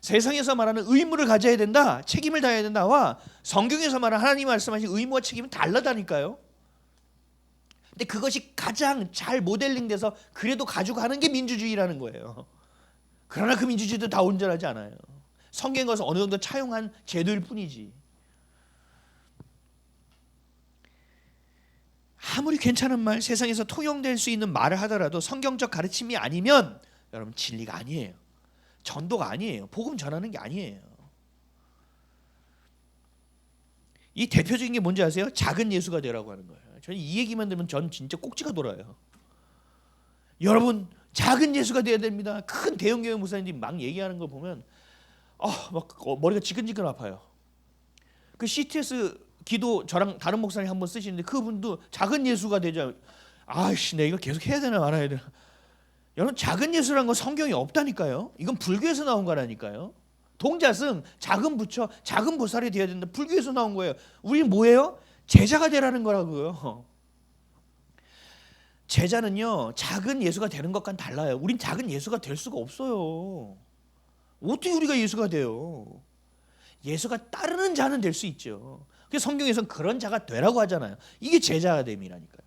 세상에서 말하는 의무를 가져야 된다, 책임을 다해야 된다와 성경에서 말하는 하나님이 말씀하신 의무와 책임은 다르다니까요. 근데 그것이 가장 잘 모델링돼서 그래도 가지고 가는 게 민주주의라는 거예요. 그러나 그 민주주의도 다 온전하지 않아요. 성경에 가서 어느 정도 차용한 제도일 뿐이지. 아무리 괜찮은 말, 세상에서 통용될 수 있는 말을 하더라도 성경적 가르침이 아니면 여러분 진리가 아니에요. 전도가 아니에요. 복음 전하는 게 아니에요. 이 대표적인 게 뭔지 아세요? 작은 예수가 되라고 하는 거예요. 저는 이 얘기만 들으면 전 진짜 꼭지가 돌아요. 여러분 작은 예수가 돼야 됩니다. 큰 대형교회 목사님들이 막 얘기하는 걸 보면 막 머리가 지근지근 아파요. 그 CTS 기도 저랑 다른 목사님 한번 쓰시는데 그분도 작은 예수가 되자. 내가 이거 계속 해야 되나 말아야 되나. 여러분 작은 예수라는 건 성경에 없다니까요. 이건 불교에서 나온 거라니까요. 동자승, 작은 부처, 작은 보살이 되어야 된다. 불교에서 나온 거예요. 우리는 뭐예요? 제자가 되라는 거라고요. 제자는요 작은 예수가 되는 것과는 달라요. 우린 작은 예수가 될 수가 없어요. 어떻게 우리가 예수가 돼요? 예수가 따르는 자는 될 수 있죠. 그래서 성경에서는 그런 자가 되라고 하잖아요. 이게 제자가 됨이라니까요.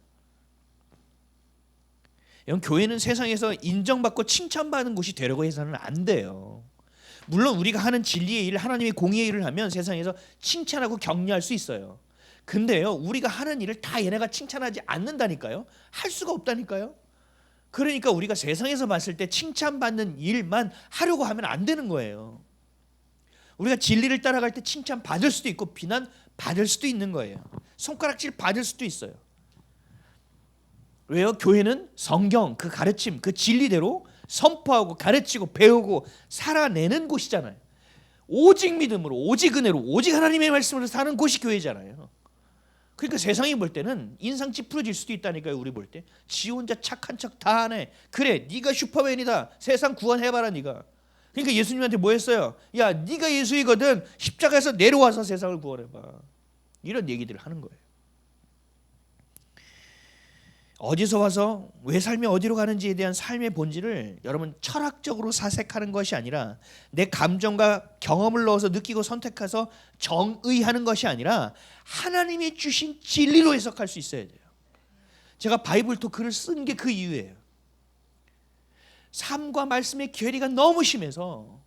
교회는 세상에서 인정받고 칭찬받는 곳이 되려고 해서는 안 돼요. 물론 우리가 하는 진리의 일, 하나님의 공의의 일을 하면 세상에서 칭찬하고 격려할 수 있어요. 근데요 우리가 하는 일을 다 얘네가 칭찬하지 않는다니까요. 할 수가 없다니까요. 그러니까 우리가 세상에서 봤을 때 칭찬받는 일만 하려고 하면 안 되는 거예요. 우리가 진리를 따라갈 때 칭찬 받을 수도 있고 비난 받을 수도 있는 거예요. 손가락질 받을 수도 있어요. 왜요? 교회는 성경 그 가르침 그 진리대로 선포하고 가르치고 배우고 살아내는 곳이잖아요. 오직 믿음으로 오직 은혜로 오직 하나님의 말씀으로 사는 곳이 교회잖아요. 그러니까 세상이 볼 때는 인상 찌푸려질 수도 있다니까요. 우리 볼 때 지 혼자 착한 척 다 하네. 그래 네가 슈퍼맨이다. 세상 구원해봐라 네가. 그러니까 예수님한테 뭐 했어요? 야 네가 예수이거든. 십자가에서 내려와서 세상을 구원해봐. 이런 얘기들을 하는 거예요. 어디서 와서 왜 삶이 어디로 가는지에 대한 삶의 본질을 여러분 철학적으로 사색하는 것이 아니라 내 감정과 경험을 넣어서 느끼고 선택해서 정의하는 것이 아니라 하나님이 주신 진리로 해석할 수 있어야 돼요. 제가 바이블 토크를 쓴 게 그 이유예요. 삶과 말씀의 괴리가 너무 심해서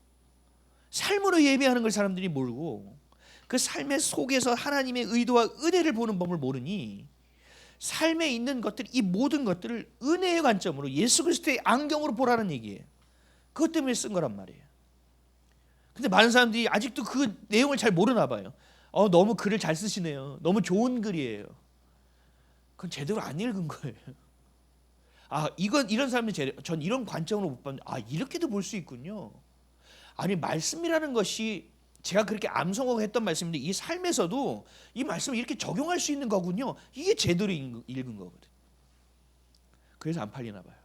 삶으로 예배하는 걸 사람들이 모르고 그 삶의 속에서 하나님의 의도와 은혜를 보는 법을 모르니 삶에 있는 것들, 이 모든 것들을 은혜의 관점으로 예수 그리스도의 안경으로 보라는 얘기예요. 그것 때문에 쓴 거란 말이에요. 근데 많은 사람들이 아직도 그 내용을 잘 모르나 봐요. 너무 글을 잘 쓰시네요. 너무 좋은 글이에요. 그건 제대로 안 읽은 거예요. 이런 사람들이 전 이런 관점으로 못 봤는데 이렇게도 볼 수 있군요. 아니 말씀이라는 것이 제가 그렇게 암송하고 했던 말씀인데 이 삶에서도 이 말씀을 이렇게 적용할 수 있는 거군요. 이게 제대로 읽은 거거든. 그래서 안 팔리나 봐요.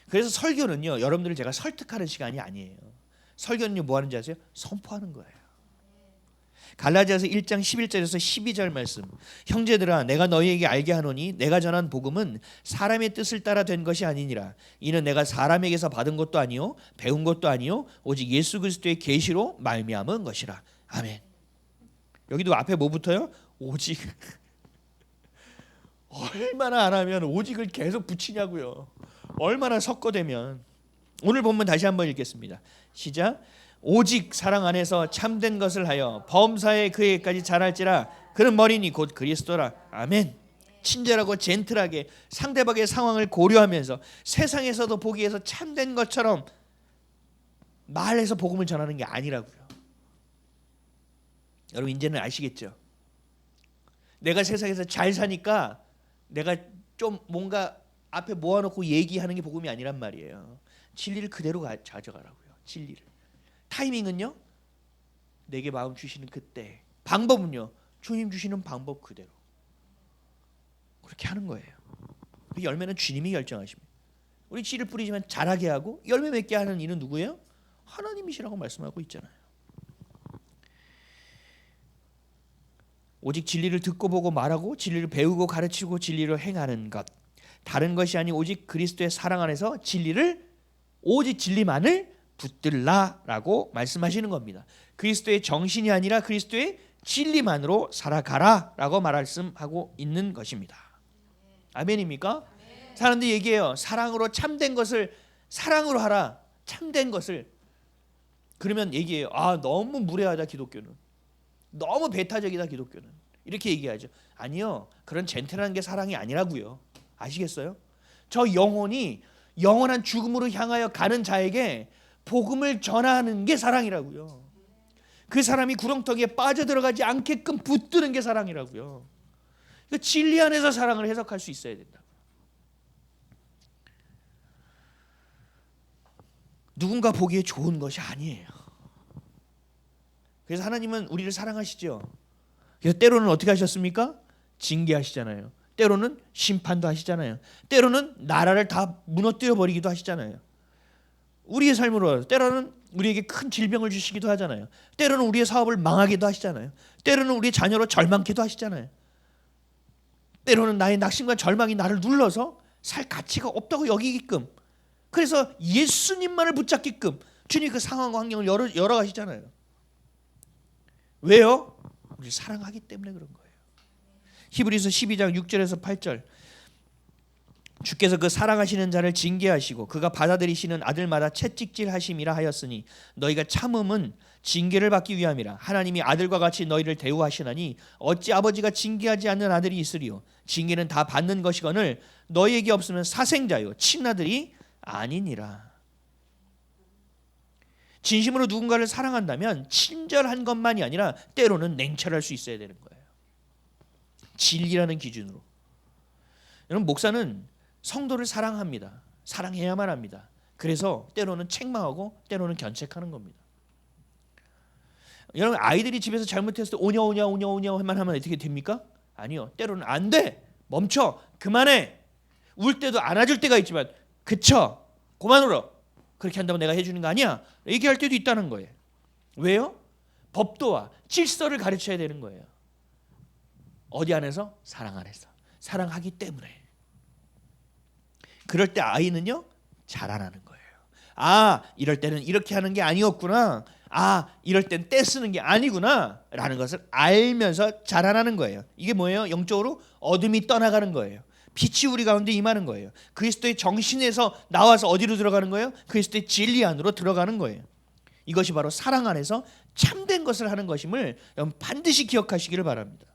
그래서 설교는요, 여러분들을 제가 설득하는 시간이 아니에요. 설교는요, 뭐 하는지 아세요? 선포하는 거예요. 갈라디아서 1장 11절에서 12절 말씀. 형제들아, 내가 너희에게 알게 하노니 내가 전한 복음은 사람의 뜻을 따라 된 것이 아니니라. 이는 내가 사람에게서 받은 것도 아니요 배운 것도 아니요 오직 예수 그리스도의 계시로 말미암은 것이라. 아멘. 여기도 앞에 뭐 붙어요? 오직. 얼마나 안 하면 오직을 계속 붙이냐고요. 얼마나 섞어대면. 오늘 본문 다시 한번 읽겠습니다. 시작. 오직 사랑 안에서 참된 것을 하여 범사에 그에게까지 자랄지라. 그는 머리니 곧 그리스도라. 아멘. 친절하고 젠틀하게 상대방의 상황을 고려하면서 세상에서도 보기에서 참된 것처럼 말해서 복음을 전하는 게 아니라고요. 여러분 이제는 아시겠죠? 내가 세상에서 잘 사니까 내가 좀 뭔가 앞에 모아놓고 얘기하는 게 복음이 아니란 말이에요. 진리를 그대로 가져가라고요. 진리를. 타이밍은요, 내게 마음 주시는 그때. 방법은요, 주님 주시는 방법 그대로. 그렇게 하는 거예요. 그 열매는 주님이 결정하십니다. 우리 씨를 뿌리지만 자라게 하고 열매 맺게 하는 이는 누구예요? 하나님이시라고 말씀하고 있잖아요. 오직 진리를 듣고 보고 말하고 진리를 배우고 가르치고 진리로 행하는 것. 다른 것이 아니 오직 그리스도의 사랑 안에서 진리를, 오직 진리만을 붙들라라고 말씀하시는 겁니다. 그리스도의 정신이 아니라 그리스도의 진리만으로 살아가라라고 말씀하고 있는 것입니다. 아멘입니까? 사람들이 얘기해요. 사랑으로 참된 것을 사랑으로 하라. 참된 것을. 그러면 얘기해요. 아, 너무 무례하다 기독교는. 너무 배타적이다 기독교는. 이렇게 얘기하죠. 아니요. 그런 젠틀한 게 사랑이 아니라고요. 아시겠어요? 저 영혼이 영원한 죽음으로 향하여 가는 자에게 복음을 전하는 게 사랑이라고요. 그 사람이 구렁텅이에 빠져들어가지 않게끔 붙드는 게 사랑이라고요. 그러니까 진리 안에서 사랑을 해석할 수 있어야 된다. 누군가 보기에 좋은 것이 아니에요. 그래서 하나님은 우리를 사랑하시죠. 그래서 때로는 어떻게 하셨습니까? 징계하시잖아요. 때로는 심판도 하시잖아요. 때로는 나라를 다 무너뜨려 버리기도 하시잖아요. 우리의 삶으로 때로는 우리에게 큰 질병을 주시기도 하잖아요. 때로는 우리의 사업을 망하기도 하시잖아요. 때로는 우리의 자녀로 절망케도 하시잖아요. 때로는 나의 낙심과 절망이 나를 눌러서 살 가치가 없다고 여기게끔, 그래서 예수님만을 붙잡게끔 주님 그 상황과 환경을 열어가시잖아요. 왜요? 우리 사랑하기 때문에 그런 거예요. 히브리서 12장 6절에서 8절. 주께서 그 사랑하시는 자를 징계하시고 그가 받아들이시는 아들마다 채찍질하심이라 하였으니 너희가 참음은 징계를 받기 위함이라. 하나님이 아들과 같이 너희를 대우하시나니 어찌 아버지가 징계하지 않는 아들이 있으리요. 징계는 다 받는 것이거늘 너희에게 없으면 사생자요 친아들이 아니니라. 진심으로 누군가를 사랑한다면 친절한 것만이 아니라 때로는 냉철할 수 있어야 되는 거예요. 진리라는 기준으로. 여러분 목사는 성도를 사랑합니다. 사랑해야만 합니다. 그래서 때로는 책망하고 때로는 견책하는 겁니다. 여러분 아이들이 집에서 잘못했을 때 오냐만 하면 어떻게 됩니까? 아니요. 때로는 안 돼. 멈춰. 그만해. 울 때도 안아줄 때가 있지만 그쳐. 그만 울어. 그렇게 한다고 내가 해주는 거 아니야. 얘기할 때도 있다는 거예요. 왜요? 법도와 질서를 가르쳐야 되는 거예요. 어디 안에서? 사랑 안에서. 사랑하기 때문에. 그럴 때 아이는요 자라나는 거예요. 아, 이럴 때는 이렇게 하는 게 아니었구나. 아, 이럴 땐 떼쓰는 게 아니구나 라는 것을 알면서 자라나는 거예요. 이게 뭐예요? 영적으로 어둠이 떠나가는 거예요. 빛이 우리 가운데 임하는 거예요. 그리스도의 정신에서 나와서 어디로 들어가는 거예요? 그리스도의 진리 안으로 들어가는 거예요. 이것이 바로 사랑 안에서 참된 것을 하는 것임을 여러분 반드시 기억하시기를 바랍니다.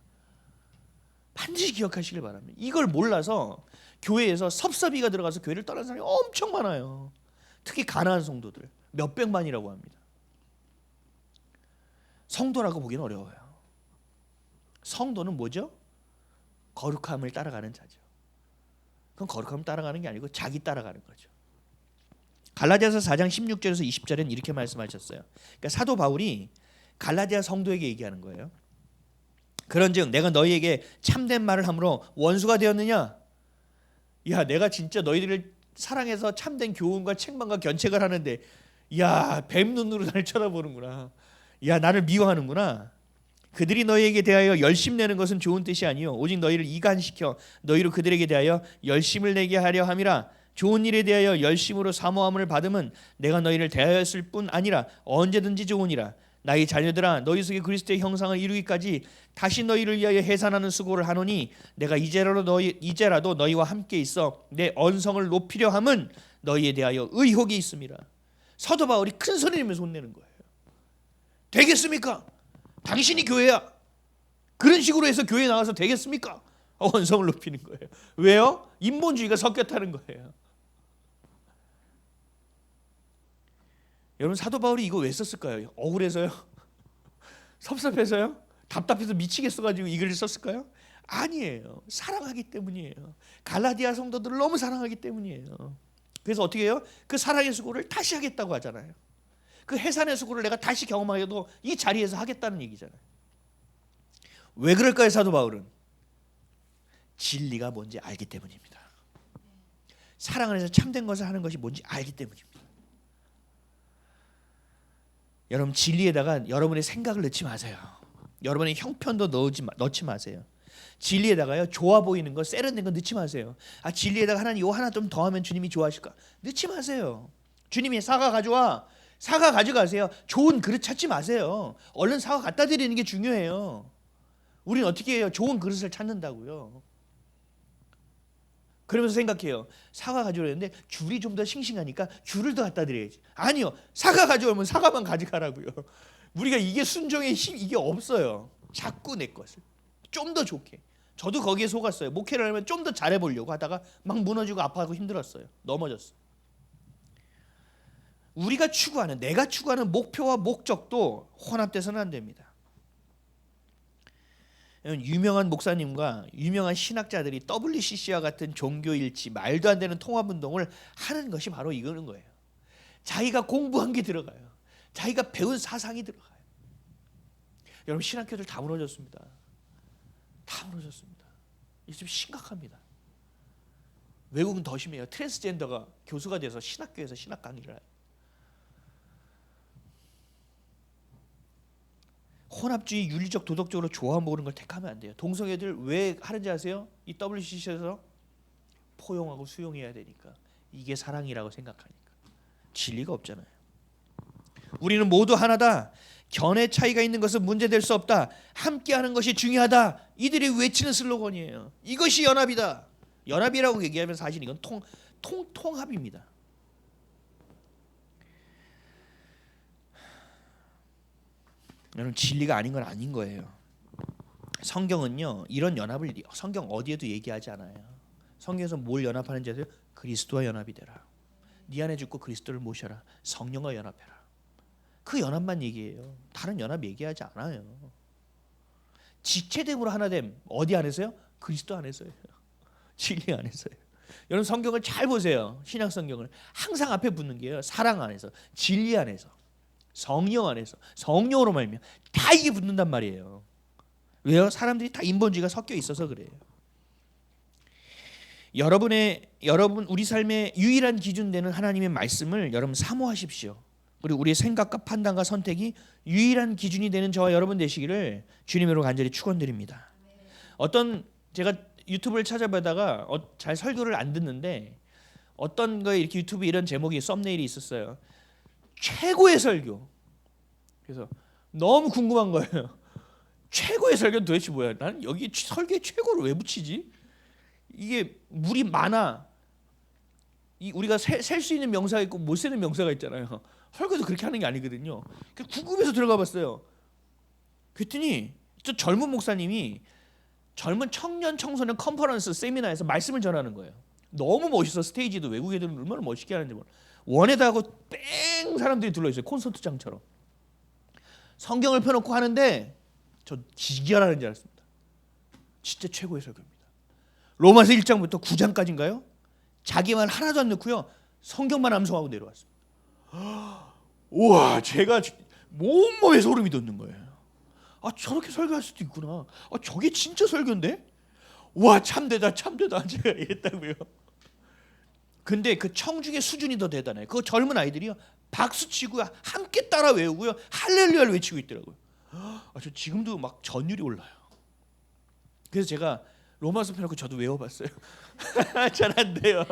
반드시 기억하시길 바랍니다. 이걸 몰라서 교회에서 섭섭이가 들어가서 교회를 떠난 사람이 엄청 많아요. 특히 가난한 성도들 몇백만이라고 합니다. 성도라고 보기는 어려워요. 성도는 뭐죠? 거룩함을 따라가는 자죠. 그건 거룩함을 따라가는 게 아니고 자기 따라가는 거죠. 갈라디아서 4장 16절에서 20절엔 이렇게 말씀하셨어요. 그러니까 사도 바울이 갈라디아 성도에게 얘기하는 거예요. 그런즉 내가 너희에게 참된 말을 함으로 원수가 되었느냐? 야, 내가 진짜 너희들을 사랑해서 참된 교훈과 책망과 견책을 하는데, 야, 뱀 눈으로 나를 쳐다보는구나. 야, 나를 미워하는구나. 그들이 너희에게 대하여 열심 내는 것은 좋은 뜻이 아니요 오직 너희를 이간시켜 너희로 그들에게 대하여 열심을 내게 하려 함이라. 좋은 일에 대하여 열심으로 사모함을 받음은 내가 너희를 대하였을 뿐 아니라 언제든지 좋으니라. 나의 자녀들아, 너희 속에 그리스도의 형상을 이루기까지 다시 너희를 위하여 해산하는 수고를 하노니 내가 이제라도 너희와 함께 있어 내 언성을 높이려 함은 너희에 대하여 의혹이 있음이라. 사도 바울이 큰 소리 내면서 혼내는 거예요. 되겠습니까? 당신이 교회야. 그런 식으로 해서 교회에 나가서 되겠습니까? 언성을 높이는 거예요. 왜요? 인본주의가 섞였다는 거예요. 여러분, 사도 바울이 이거 왜 썼을까요? 억울해서요? 섭섭해서요? 답답해서 미치겠어가지고 이 글을 썼을까요? 아니에요. 사랑하기 때문이에요. 갈라디아 성도들을 너무 사랑하기 때문이에요. 그래서 어떻게 해요? 그 사랑의 수고를 다시 하겠다고 하잖아요. 그 해산의 수고를 내가 다시 경험하여도 이 자리에서 하겠다는 얘기잖아요. 왜 그럴까요? 사도 바울은 진리가 뭔지 알기 때문입니다. 사랑 안에서 참된 것을 하는 것이 뭔지 알기 때문입니다. 여러분, 진리에다가 여러분의 생각을 넣지 마세요. 여러분의 형편도 넣지 마세요. 진리에다가요, 좋아 보이는 거, 세련된 거 넣지 마세요. 아, 진리에다가 하나님 이거 하나 좀 더하면 주님이 좋아하실까? 넣지 마세요. 주님이 사과 가져와. 사과 가져가세요. 좋은 그릇 찾지 마세요. 얼른 사과 갖다 드리는 게 중요해요. 우리는 어떻게 해요? 좋은 그릇을 찾는다고요. 그러면서 생각해요. 사과 가져오는데 귤이 좀 더 싱싱하니까 귤을 더 갖다 드려야지. 아니요. 사과 가져오면 사과만 가져가라고요. 우리가 이게 순종의 힘, 이게 없어요. 자꾸 내 것을 좀 더 좋게. 저도 거기에 속았어요. 목회를 하면 좀 더 잘해보려고 하다가 막 무너지고 아파하고 힘들었어요. 넘어졌어요. 우리가 추구하는, 내가 추구하는 목표와 목적도 혼합돼서는 안 됩니다. 유명한 목사님과 유명한 신학자들이 WCC와 같은 종교일치, 말도 안 되는 통합운동을 하는 것이 바로 이거는 거예요. 자기가 공부한 게 들어가요. 자기가 배운 사상이 들어가요. 여러분, 신학교들 다 무너졌습니다. 다 무너졌습니다. 이게 좀 심각합니다. 외국은 더 심해요. 트랜스젠더가 교수가 돼서 신학교에서 신학 강의를 해요. 혼합주의, 윤리적, 도덕적으로 좋아 보는 걸 택하면 안 돼요. 동성애들 왜 하는지 아세요? 이 WCC에서 포용하고 수용해야 되니까. 이게 사랑이라고 생각하니까. 진리가 없잖아요. 우리는 모두 하나다. 견해 차이가 있는 것은 문제될 수 없다. 함께하는 것이 중요하다. 이들이 외치는 슬로건이에요. 이것이 연합이다. 연합이라고 얘기하면 사실 이건 통합입니다. 여러분, 진리가 아닌 건 아닌 거예요. 성경은요, 이런 연합을 성경 어디에도 얘기하지 않아요. 성경에서 뭘 연합하는지 아세요? 그리스도와 연합이 되라. 네 안에 죽고 그리스도를 모셔라. 성령과 연합해라. 그 연합만 얘기해요. 다른 연합 얘기하지 않아요. 지체됨으로 하나됨, 어디 안에서요? 그리스도 안에서요. 진리 안에서요. 여러분, 성경을 잘 보세요. 신약 성경을 항상 앞에 붙는 게요, 사랑 안에서, 진리 안에서, 성령 안에서, 성령으로 말미암아 다 이게 붙는단 말이에요. 왜요? 사람들이 다 인본주의가 섞여 있어서 그래요. 여러분 우리 삶의 유일한 기준 되는 하나님의 말씀을 여러분 사모하십시오. 그리고 우리의 생각과 판단과 선택이 유일한 기준이 되는 저와 여러분 되시기를 주님으로 간절히 축원드립니다. 제가 유튜브를 찾아보다가 잘 설교를 안 듣는데 어떤 거에 이렇게 유튜브 이런 제목이 썸네일이 있었어요. 최고의 설교. 그래서 너무 궁금한 거예요. 최고의 설교는 도대체 뭐야? 나는 여기 설교의 최고를 왜 붙이지? 이게 물이 많아. 우리가 셀 수 있는 명사가 있고 못 세는 명사가 있잖아요. 설교도 그렇게 하는 게 아니거든요. 궁금해서 들어가 봤어요. 그랬더니 저 젊은 목사님이 젊은 청년 청소년 컨퍼런스 세미나에서 말씀을 전하는 거예요. 너무 멋있어. 스테이지도 외국 애들은 얼마나 멋있게 하는지 몰라. 원에다 하고 뺑 사람들이 둘러있어요. 콘서트장처럼. 성경을 펴놓고 하는데 저 기절하는 줄 알았습니다. 진짜 최고의 설교입니다. 로마서 1장부터 9장까지인가요? 자기 말 하나도 안 넣고요. 성경만 암송하고 내려왔습니다. 우와, 제가 몸몸에 소름이 돋는 거예요. 아, 저렇게 설교할 수도 있구나. 아, 저게 진짜 설교인데? 와, 참되다 참되다 제가 얘기했다고요. 근데 그 청중의 수준이 더 대단해요. 그 젊은 아이들이요, 박수치고 함께 따라 외우고요, 할렐루야를 외치고 있더라고요. 아, 저 지금도 막 전율이 올라요. 그래서 제가 로마서 펴놓고 저도 외워봤어요. 잘 안 돼요.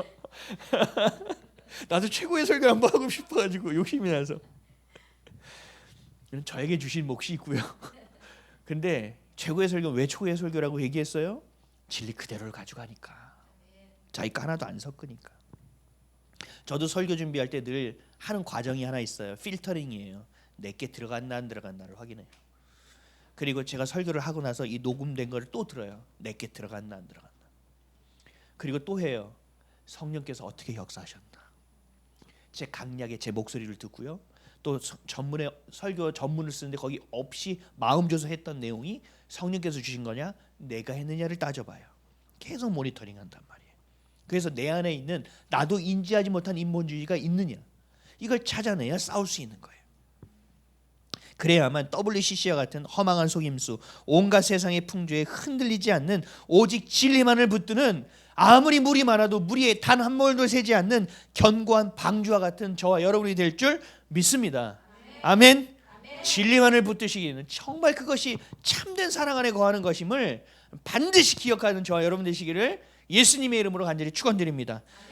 나도 최고의 설교 한번 하고 싶어가지고 욕심이 나서. 저에게 주신 몫이 있고요. 근데 최고의 설교는 왜 최고의 설교라고 얘기했어요? 진리 그대로를 가져가니까. 자기 거 하나도 안 섞으니까. 저도 설교 준비할 때 늘 하는 과정이 하나 있어요. 필터링이에요. 내게 들어갔나 안 들어갔나를 확인해요. 그리고 제가 설교를 하고 나서 이 녹음된 거를 또 들어요. 내게 들어갔나 안 들어갔나. 그리고 또 해요. 성령께서 어떻게 역사하셨나. 제 강약에 제 목소리를 듣고요. 또 전문의 설교 전문을 쓰는데 거기 없이 마음 줘서 했던 내용이 성령께서 주신 거냐, 내가 했느냐를 따져봐요. 계속 모니터링한단 말이에요. 그래서 내 안에 있는 나도 인지하지 못한 인본주의가 있느냐, 이걸 찾아내야 싸울 수 있는 거예요. 그래야만 WCC와 같은 허망한 속임수, 온갖 세상의 풍조에 흔들리지 않는 오직 진리만을 붙드는, 아무리 물이 많아도 물이 단 한 몰도 새지 않는 견고한 방주와 같은 저와 여러분이 될 줄 믿습니다. 아멘. 진리만을 붙드시기는 정말 그것이 참된 사랑 안에 거하는 것임을 반드시 기억하는 저와 여러분 되시기를 예수님의 이름으로 간절히 축원드립니다.